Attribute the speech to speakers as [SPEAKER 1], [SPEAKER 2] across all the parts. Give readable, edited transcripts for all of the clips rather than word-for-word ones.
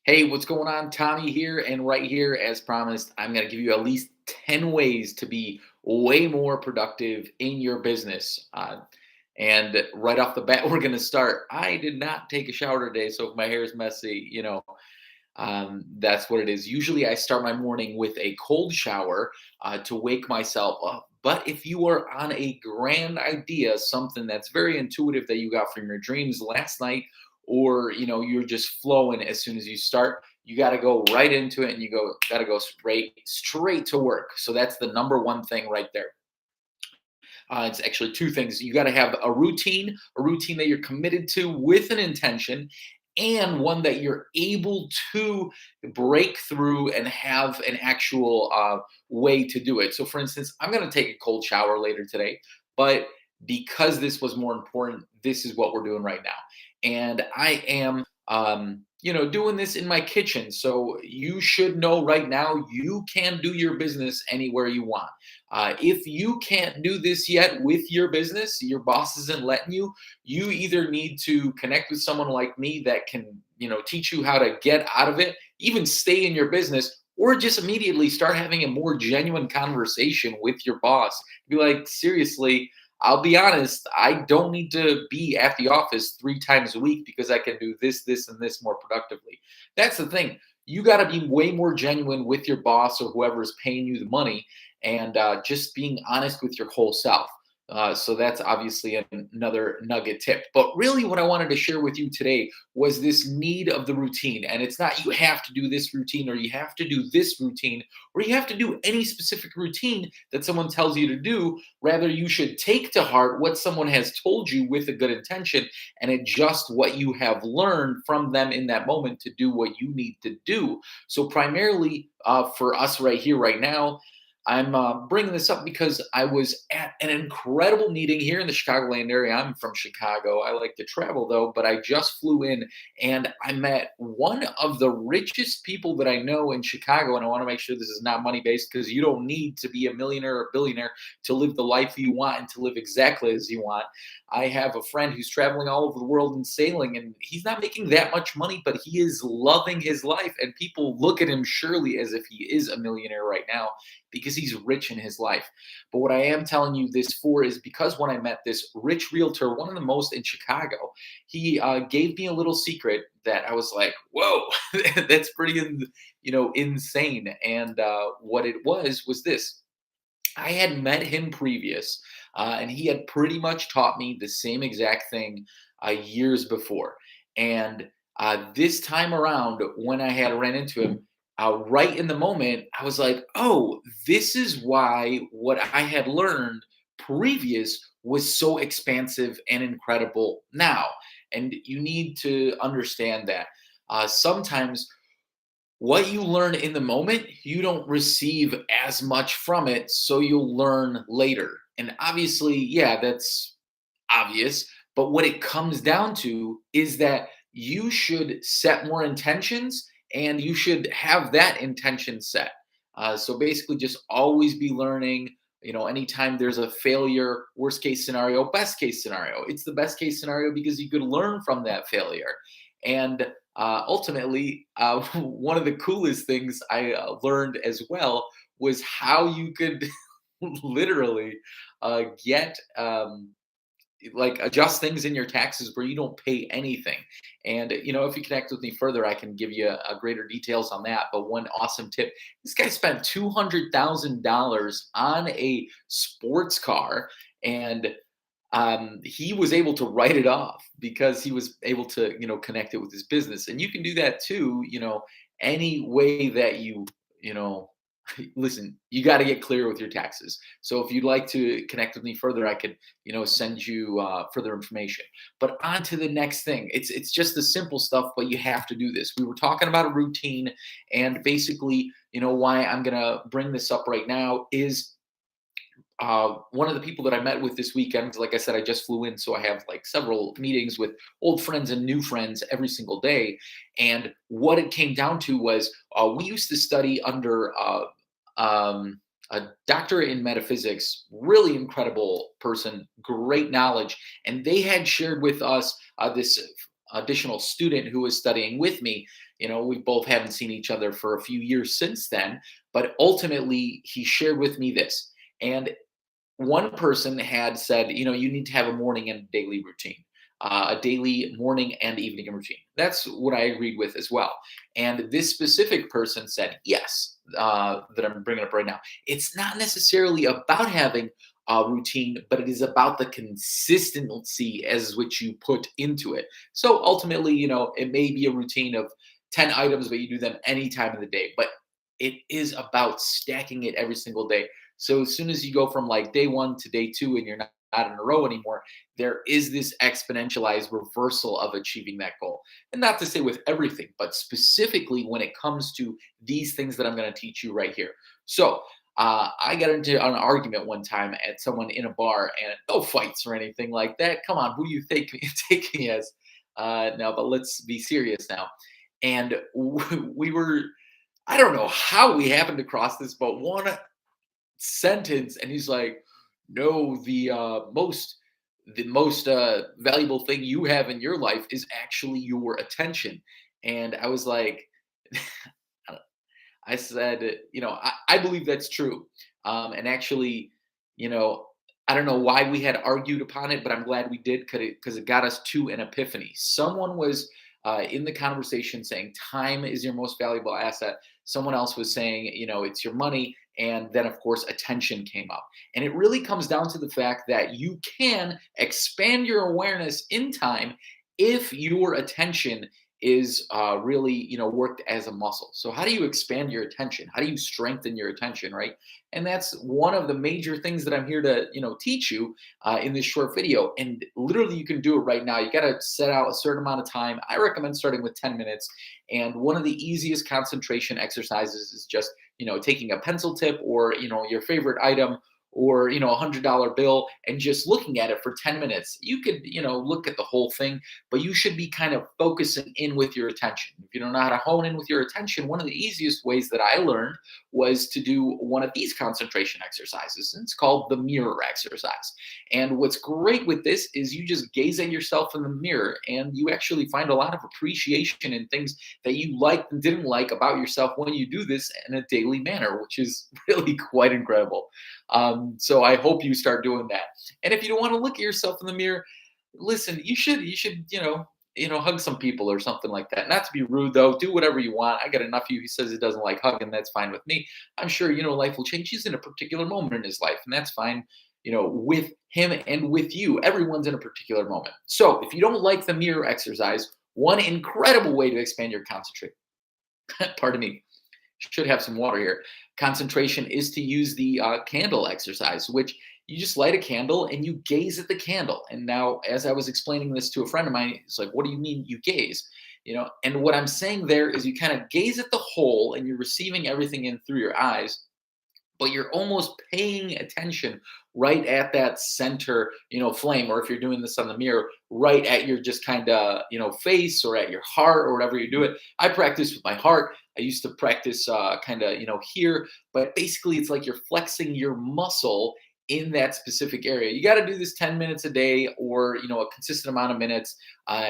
[SPEAKER 1] Hey, what's going on? Tommy here, and right here, as promised, I'm going to give you at least 10 ways to be way more productive in your business. And right off the bat, we're going to start. I did not take a shower today, so if my hair is messy, that's what it is. Usually, I start my morning with a cold shower to wake myself up. But if you are on a grand idea, something that's very intuitive that you got from your dreams last night, or you're just flowing as soon as you start, you got to go right into it, and got to go straight to work. So that's the number one thing right there. It's actually two things. You got to have a routine that you're committed to with an intention, and one that you're able to break through and have an actual way to do it. So, for instance, I'm going to take a cold shower later today, but because this was more important, this is what we're doing right now. And I am, doing this in my kitchen. So you should know right now you can do your business anywhere you want. If you can't do this yet with your business, your boss isn't letting you, you either need to connect with someone like me that can, teach you how to get out of it, even stay in your business, or just immediately start having a more genuine conversation with your boss. Be like, seriously, I'll be honest, I don't need to be at the office 3 times a week because I can do this, this, and this more productively. That's the thing. You got to be way more genuine with your boss or whoever is paying you the money, and just being honest with your whole self. So that's obviously another nugget tip. But really, what I wanted to share with you today was this need of the routine. And it's not you have to do this routine, or you have to do this routine, or you have to do any specific routine that someone tells you to do. Rather, you should take to heart what someone has told you with a good intention and adjust what you have learned from them in that moment to do what you need to do. So, primarily for us right here, right now, I'm bringing this up because I was at an incredible meeting here in the Chicagoland area. I'm from Chicago. I like to travel though, but I just flew in, and I met one of the richest people that I know in Chicago. And I want to make sure this is not money based, because you don't need to be a millionaire or billionaire to live the life you want and to live exactly as you want. I have a friend who's traveling all over the world and sailing, and he's not making that much money, but he is loving his life. And people look at him surely as if he is a millionaire right now because he's rich in his life. But what I am telling you this for is because when I met this rich realtor, one of the most in Chicago, he gave me a little secret that I was like, whoa, that's pretty, insane. And what it was this. I had met him previous, and he had pretty much taught me the same exact thing years before. And this time around, when I had ran into him, right in the moment, I was like, "Oh, this is why what I had learned previous was so expansive and incredible now." And you need to understand that sometimes what you learn in the moment, you don't receive as much from it, so you'll learn later. And obviously, yeah, that's obvious. But what it comes down to is that you should set more intentions, and you should have that intention set. So basically, just always be learning. Anytime there's a failure, worst case scenario, best case scenario, it's the best case scenario because you could learn from that failure. And ultimately, one of the coolest things I learned as well was how you could literally get like adjust things in your taxes where you don't pay anything. And if you connect with me further, I can give you greater details on that. But one awesome tip: this guy spent $200,000 on a sports car, and he was able to write it off because he was able to connect it with his business. And you can do that too. Any way that you know listen, you got to get clear with your taxes. So if you'd like to connect with me further, I could, send you further information. But on to the next thing. It's just the simple stuff, but you have to do this. We were talking about a routine, and basically, why I'm gonna bring this up right now is one of the people that I met with this weekend. Like I said, I just flew in, so I have like several meetings with old friends and new friends every single day. And what it came down to was we used to study under a doctorate in metaphysics, really incredible person, great knowledge. And they had shared with us this. additional student who was studying with me. We both haven't seen each other for a few years since then, but ultimately he shared with me this. And one person had said, you need to have a morning and daily routine, a daily morning and evening routine. That's what I agreed with as well. And this specific person said, yes, that I'm bringing up right now. It's not necessarily about having a routine, but it is about the consistency as which you put into it. So ultimately, it may be a routine of 10 items, but you do them any time of the day. But it is about stacking it every single day. So as soon as you go from like day one to day two and you're not in a row anymore, there is this exponentialized reversal of achieving that goal. And not to say with everything, but specifically when it comes to these things that I'm going to teach you right here. So I got into an argument one time at someone in a bar, and no fights or anything like that. Come on, who do you think take me as? Now, but let's be serious now. And we were, I don't know how we happened across this, but one sentence, and he's like, no, the most valuable thing you have in your life is actually your attention. And I was like, I said, I believe that's true. And actually, you know, I don't know why we had argued upon it, but I'm glad we did because it got us to an epiphany. Someone was in the conversation saying time is your most valuable asset. Someone else was saying, it's your money. And then, of course, attention came up. And it really comes down to the fact that you can expand your awareness in time if your attention is really worked as a muscle. So how do you expand your attention? How do you strengthen your attention, right? And that's one of the major things that I'm here to teach you in this short video. And literally you can do it right now. You got to set out a certain amount of time. I recommend starting with 10 minutes. And one of the easiest concentration exercises is just taking a pencil tip or your favorite item or $100 bill and just looking at it for 10 minutes. You could look at the whole thing, but you should be kind of focusing in with your attention. If you don't know how to hone in with your attention, one of the easiest ways that I learned was to do one of these concentration exercises. And it's called the mirror exercise. And what's great with this is you just gaze at yourself in the mirror and you actually find a lot of appreciation in things that you liked and didn't like about yourself when you do this in a daily manner, which is really quite incredible. So I hope you start doing that. And if you don't want to look at yourself in the mirror, listen, you should hug some people or something like that. Not to be rude though, do whatever you want. I got a nephew, he says he doesn't like hugging, that's fine with me. I'm sure life will change. He's in a particular moment in his life, and that's fine. With him and with you, everyone's in a particular moment. So if you don't like the mirror exercise, one incredible way to expand your concentration, pardon me, should have some water here. Concentration is to use the candle exercise, which you just light a candle and you gaze at the candle. And now, as I was explaining this to a friend of mine, it's like, what do you mean you gaze? And what I'm saying there is you kind of gaze at the whole and you're receiving everything in through your eyes, but you're almost paying attention right at that center, flame, or if you're doing this on the mirror, right at your just kind of, face or at your heart or whatever you do it. I practice with my heart. I used to practice kind of, here, but basically it's like you're flexing your muscle in that specific area. You got to do this 10 minutes a day or, a consistent amount of minutes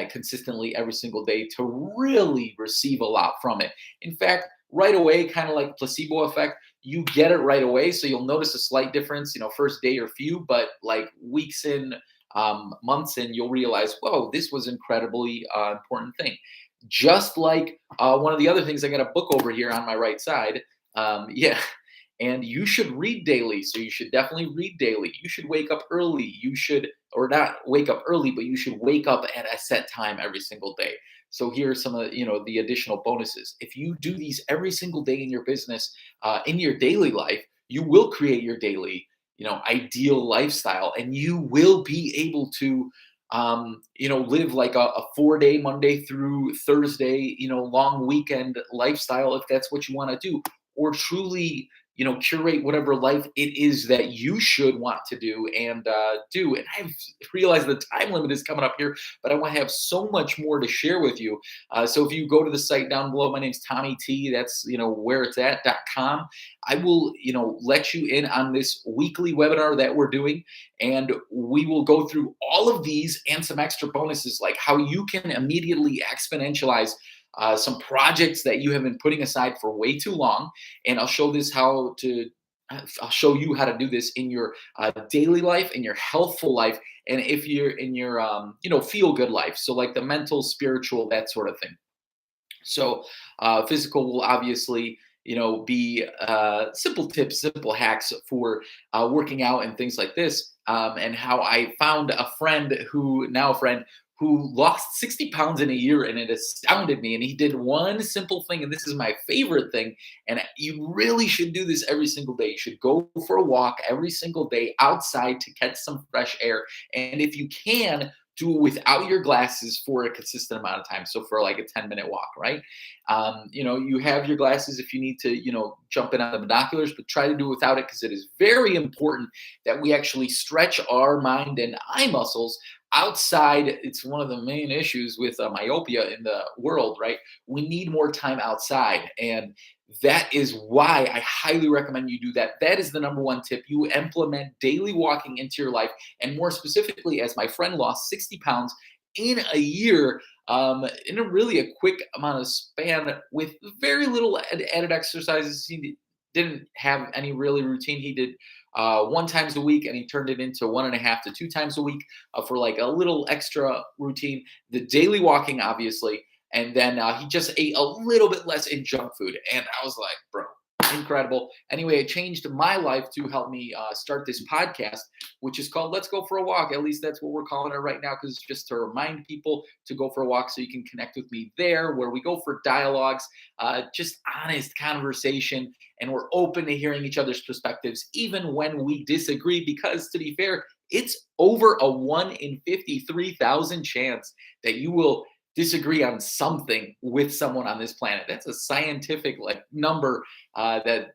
[SPEAKER 1] consistently every single day to really receive a lot from it. In fact, right away, kind of like placebo effect, you get it right away. So you'll notice a slight difference, first day or few, but like weeks in, months in, you'll realize, whoa, this was incredibly important thing. Just like one of the other things, I got a book over here on my right side. Yeah. And you should read daily. So you should definitely read daily. You should wake up early. You should, or not wake up early, but you should wake up at a set time every single day. So here are some of the additional bonuses. If you do these every single day in your business, in your daily life, you will create your daily, ideal lifestyle, and you will be able to, live like a 4-day Monday through Thursday, long weekend lifestyle if that's what you want to do, or truly, curate whatever life it is that you should want to do and do. And I've realized the time limit is coming up here, but I want to have so much more to share with you. So if you go to the site down below, my name's Tommy T. That's where it's at.com. I will let you in on this weekly webinar that we're doing, and we will go through all of these and some extra bonuses, like how you can immediately exponentialize some projects that you have been putting aside for way too long. And I'll show you how to do this in your daily life, in your healthful life, and if you're in your feel good life. So like the mental, spiritual, that sort of thing. So physical will obviously be simple tips, simple hacks for working out and things like this. And how I found a friend who lost 60 pounds in a year, and it astounded me. And he did one simple thing, and this is my favorite thing. And you really should do this every single day. You should go for a walk every single day outside to catch some fresh air. And if you can, do it without your glasses for a consistent amount of time. So for like a 10-minute walk, right? You have your glasses if you need to, jump in on the binoculars, but try to do it without it, because it is very important that we actually stretch our mind and eye muscles outside. It's one of the main issues with myopia in the world, right? We need more time outside. And that is why I highly recommend you do that. That is the number one tip. You implement daily walking into your life. And more specifically, as my friend lost 60 pounds in a year, in a really a quick amount of span with very little added exercises. He didn't have any really routine. He did one times a week, and he turned it into 1.5 to 2 times a week for like a little extra routine. The daily walking, obviously, and then he just ate a little bit less in junk food. And I was like, bro, incredible. Anyway, it changed my life to help me start this podcast, which is called Let's Go for a Walk. At least that's what we're calling it right now, because it's just to remind people to go for a walk. So you can connect with me there, where we go for dialogues, just honest conversation. And we're open to hearing each other's perspectives, even when we disagree, because to be fair, it's over a 1 in 53,000 chance that you will disagree on something with someone on this planet. That's a scientific number that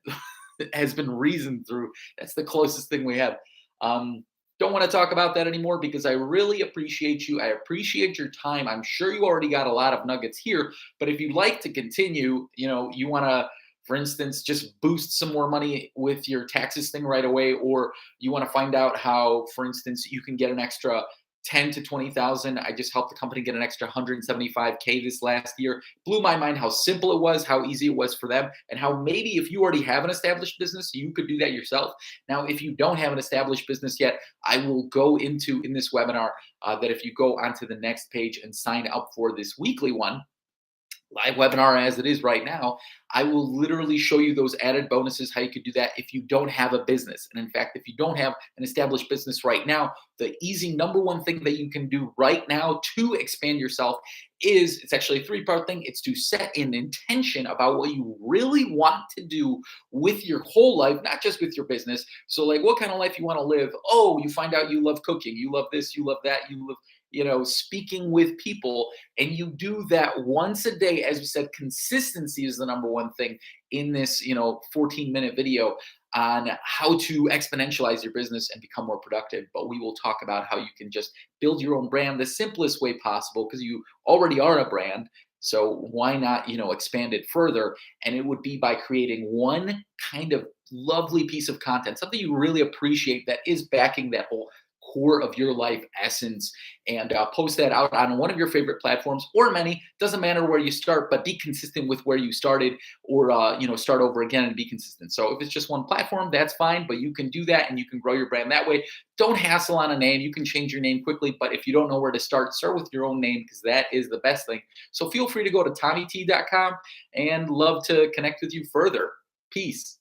[SPEAKER 1] has been reasoned through. That's the closest thing we have. Don't want to talk about that anymore, because I really appreciate you. I appreciate your time. I'm sure you already got a lot of nuggets here, but if you'd like to continue, you want to, for instance, just boost some more money with your taxes thing right away, or you want to find out how, for instance, you can get an extra 10 to 20,000. I just helped the company get an extra 175K this last year. Blew my mind how simple it was, how easy it was for them, and how maybe if you already have an established business, you could do that yourself. Now, if you don't have an established business yet, I will go into in this webinar that if you go onto the next page and sign up for this weekly one, live webinar as it is right now, I will literally show you those added bonuses, how you could do that if you don't have a business. And in fact, if you don't have an established business right now, the easy number one thing that you can do right now to expand yourself is, it's actually a three-part thing. It's to set an intention about what you really want to do with your whole life, not just with your business. So like, what kind of life you want to live? Oh, you find out you love cooking, you love this, you love that, you love speaking with people, and you do that once a day. As we said, consistency is the number one thing in this 14-minute video on how to exponentialize your business and become more productive. But we will talk about how you can just build your own brand the simplest way possible, because you already are a brand. So why not expand it further? And it would be by creating one kind of lovely piece of content, something you really appreciate, that is backing that whole core of your life essence, and post that out on one of your favorite platforms, or many. Doesn't matter where you start, but be consistent with where you started, or start over again and be consistent. So if it's just one platform, that's fine, but you can do that and you can grow your brand that way. Don't hassle on a name. You can change your name quickly, but if you don't know where to start with your own name, because that is the best thing. So feel free to go to TommyT.com, and love to connect with you further. Peace.